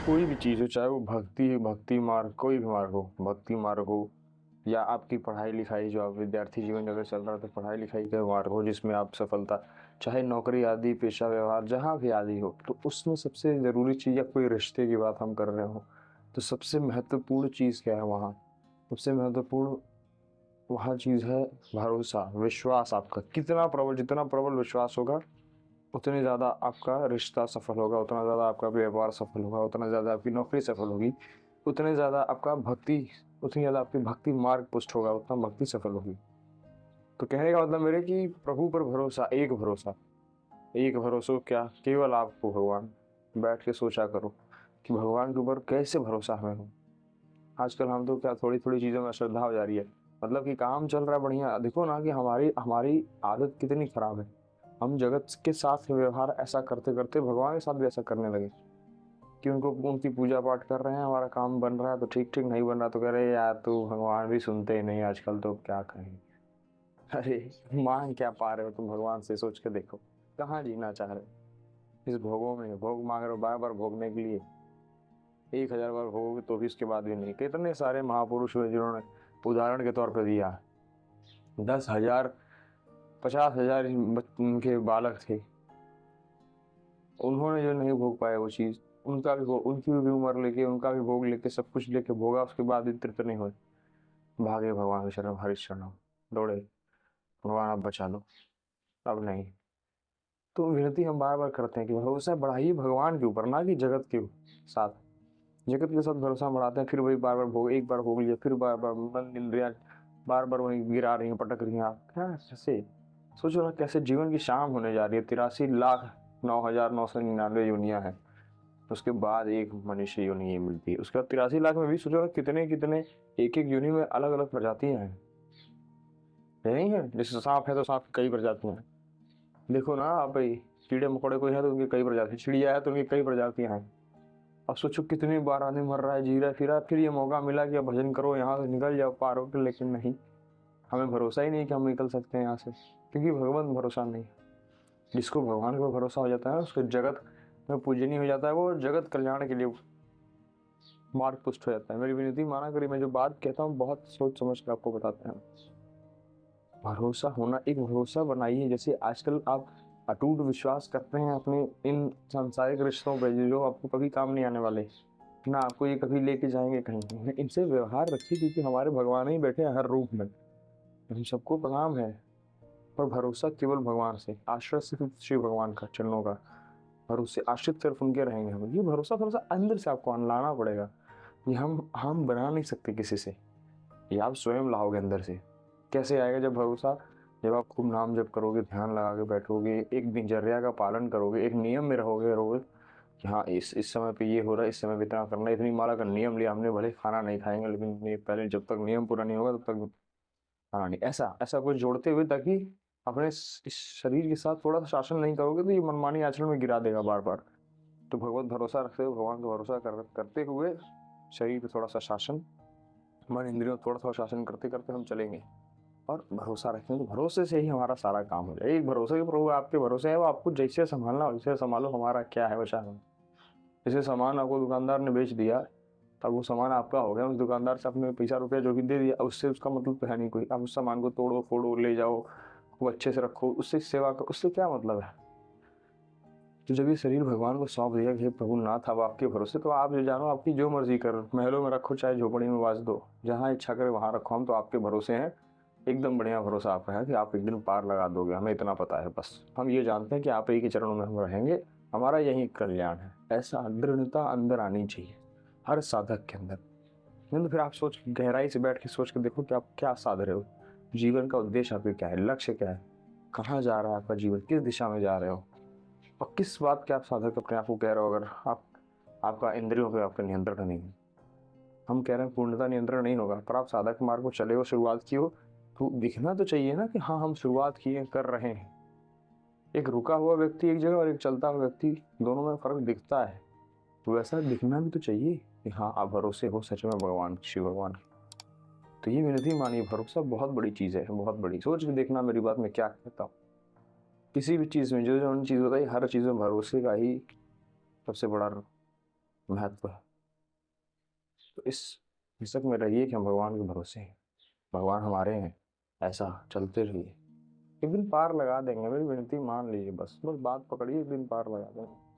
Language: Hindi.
कोई भी चीज़ हो, चाहे वो भक्ति मार्ग, कोई भी मार्ग हो, भक्ति मार्ग हो या आपकी पढ़ाई लिखाई, जो आप विद्यार्थी जीवन अगर चल रहा है तो पढ़ाई लिखाई का मार्ग हो जिसमें आप सफलता, चाहे नौकरी आदि, पेशा व्यवहार जहाँ भी आदि हो, तो उसमें सबसे ज़रूरी चीज़ या कोई रिश्ते की बात हम कर रहे हो, तो सबसे महत्वपूर्ण चीज़ क्या है वहाँ? सबसे महत्वपूर्ण वहाँ चीज़ है भरोसा, विश्वास आपका कितना प्रबल, जितना प्रबल विश्वास होगा, उतनी ज़्यादा आपका रिश्ता सफल होगा, उतना ज़्यादा आपका व्यवहार सफल होगा, उतना ज़्यादा आपकी नौकरी सफल होगी, उतने ज़्यादा आपका भक्ति, उतनी ज़्यादा आपकी भक्ति मार्ग पुष्ट होगा, उतना भक्ति सफल होगी। तो कहने का मतलब मेरे कि प्रभु पर भरोसा, एक भरोसा क्या, केवल आपको भगवान। बैठ के सोचा करो कि भगवान के ऊपर कैसे भरोसा हमें हो। आजकल हम तो क्या थोड़ी-थोड़ी चीज़ों में श्रद्धा हो जा रही है। मतलब कि काम चल रहा है बढ़िया, देखो ना कि हमारी हमारी आदत कितनी खराब है। हम जगत के साथ व्यवहार ऐसा करते-करते भगवान के साथ भी ऐसा करने लगे कि उनको उनकी पूजा-पाठ कर रहे हैं, हमारा काम बन रहा है तो ठीक-ठीक, नहीं बन रहा तो कह रहे हैं यार तू भगवान भी सुनते ही नहीं आजकल तो क्या कहें। अरे! माँग क्या पा रहे हो तुम भगवान से, सोच के देखो। कहाँ जीना चाह रहे हो? इस भोगों में भोग माँग रहे हो बार-बार भोगने के लिए। 1000 बार भोगोगे तो भी उसके बाद भी नहीं। कितने सारे महापुरुष हुए जिन्होंने उदाहरण के तौर पे दिया। 10,000 50,000 उनके बालक थे। उन्होंने जो नहीं भोग पाए वो चीज़, उनका भी उनकी भी उम्र लेके, उनका भी भोग लेके, सब कुछ लेके भोगा, उसके बाद भी तृप्त नहीं हुए। भागे भगवान के शरण, हरि शरणम, दौड़े, भगवान आप बचा लो, अब नहीं। तो विनती हम बार-बार करते हैं कि भरोसा बढ़ाइए भगवान के ऊपर, ना कि जगत के साथ। जगत के साथ भरोसा बढ़ाते हैं, फिर वही बार-बार भोग, एक बार भोग लिया, फिर बार-बार मन, इंद्रियाँ बार-बार वहीं गिरा रही हैं, पटक रही हैं आप। क्या कैसे? सोचो ना कैसे जीवन की शाम होने जा रही है, 83,09,999 योनियाँ हैं। उसके बाद एक मनुष्य योनि ही मिलती है। उसके बाद 83 लाख में भी सोचो ना कितने-कितने एक-एक योनि में अलग-अलग प्रजातियाँ हैं। है नहीं है? जैसे साँप है तो साँप की कई प्रजातियाँ हैं। देखो ना आप ही, कीड़े-मकोड़े कोई है तो उनकी कई प्रजाति, चिड़िया है तो उनकी कई प्रजातियाँ हैं। अब सोचो कितनी बार आदमी मर रहा है, जी रहा है, फिर रहा है, फिर ये मौका मिला कि अब भजन करो, यहाँ से निकल जाओ, पार होके, लेकिन नहीं, हमें भरोसा ही नहीं कि हम निकल सकते हैं यहाँ से, क्योंकि भगवान भरोसा नहीं। जिसको भगवान पे भरोसा हो जाता है उसको जगत में पूजनीय हो जाता है, वो जगत कल्याण के लिए मार्ग पुष्ट हो जाता है। मेरी विनती माना करिए, मैं जो बात कहता हूँ बहुत सोच समझ कर आपको बताते हैं। भरोसा होना, एक भरोसा बनाइए, जैसे आजकल आप अटूट विश्वास करते हैं अपने इन सांसारिक रिश्तों पे जो आपको कभी काम नहीं आने वाले, ना आपको ये कभी लेके जाएंगे कहीं। इनसे व्यवहार रखिए क्योंकि हमारे भगवान ही बैठे हैं हर रूप में। हम सबको प्रणाम है, पर भरोसा केवल भगवान से, आश्रय सिर्फ श्री भगवान का, चरणों का भरोसे, आश्रित सिर्फ उनके रहेंगे हम। ये भरोसा थोड़ा सा अंदर से आपको लाना पड़ेगा। ये हम बना नहीं सकते किसी से, ये आप स्वयं लाओगे अंदर से। कैसे आएगा जब भरोसा, जब आप खूब नाम जप करोगे, ध्यान लगा के बैठोगे, एक दिनचर्या का पालन करोगे, एक नियम में रहोगे रोज कि हाँ इस समय पे ये हो रहा है, इस समय पे इतना करना है, इतनी माला का नियम लिया हमने, भले खाना नहीं खाएंगे लेकिन ये पहले जब तक नियम पूरा नहीं होगा तब तक खाना नहीं, ऐसा ऐसा कुछ जोड़ते हुए, ताकि अपने इस शरीर के साथ थोड़ा सा शासन नहीं करोगे तो ये मनमानी आचरण में गिरा देगा बार बार। तो भगवत भरोसा रखते हुए, भगवान का भरोसा करते हुए शरीर पे थोड़ा सा शासन, मन इंद्रियों थोड़ा थोड़ा शासन करते करते हम चलेंगे और भरोसा रखें, तो भरोसे से ही हमारा सारा काम हो जाए। एक भरोसे के प्रभु आपके भरोसे है, वो आपको जैसे संभालना वैसे संभालो, हमारा क्या है बचा है। जैसे सामान आपको दुकानदार ने बेच दिया, तब वो सामान आपका हो गया, उस दुकानदार से आपने पैसा रुपया जो भी दे दिया, उससे उसका मतलब तो है नहीं कोई। आप उस सामान को तोड़ो फोड़ो ले जाओ, वो अच्छे से रखो, उससे सेवा करो, उससे क्या मतलब है। तो जब ये शरीर भगवान को सौंप दिया कि हे प्रभु नाथ अब आपके भरोसे, तो आप जो जानो आपकी जो मर्जी करो, महलों में रखो चाहे झोपड़ी में वास दो, जहाँ इच्छा करे वहाँ रखो, हम तो आपके भरोसे हैं। एकदम बढ़िया भरोसा आपका है कि आप एक दिन पार लगा दोगे, हमें इतना पता है। बस हम ये जानते हैं कि आप ही के चरणों में हम रहेंगे, हमारा यही कल्याण है। ऐसा दृढ़ता अंदर आनी चाहिए हर साधक के अंदर। नहीं तो फिर आप सोच, गहराई से बैठ के सोच के देखो कि आप क्या साध रहे हो, जीवन का उद्देश्य आपका क्या है, लक्ष्य क्या है, कहाँ जा रहा है आपका जीवन, किस दिशा में जा रहे हो, और किस बात के आप साधक अपने आप को कह रहे हो। अगर आप, आपका इंद्रियों पे आपका नियंत्रण नहीं है, हम कह रहे हैं पूर्णता नियंत्रण नहीं होगा, पर आप साधक मार्ग को चले हो, शुरुआत की हो, तो दिखना तो चाहिए ना कि हाँ हम शुरुआत किए, कर रहे हैं। एक रुका हुआ व्यक्ति एक जगह और एक चलता हुआ व्यक्ति, दोनों में फर्क दिखता है, तो वैसा दिखना भी तो चाहिए कि हाँ आप भरोसे हो सच में भगवान, शिव भगवान। तो ये विनती मानिए, भरोसा बहुत बड़ी चीज़ है, बहुत बड़ी। सोच के देखना मेरी बात मैं क्या कहता हूँ। किसी भी चीज़ में जो जो चीज़ बताई, हर चीज़ में भरोसे का ही सबसे बड़ा महत्व है। तो इस हिस्सक में रहिए कि हम भगवान के भरोसे हैं, भगवान हमारे हैं, ऐसा चलते रहिए। एक दिन पार लगा देंगे, मेरी विनती मान लीजिए, बस बस बात पकड़िए, एक दिन पार लगा देंगे।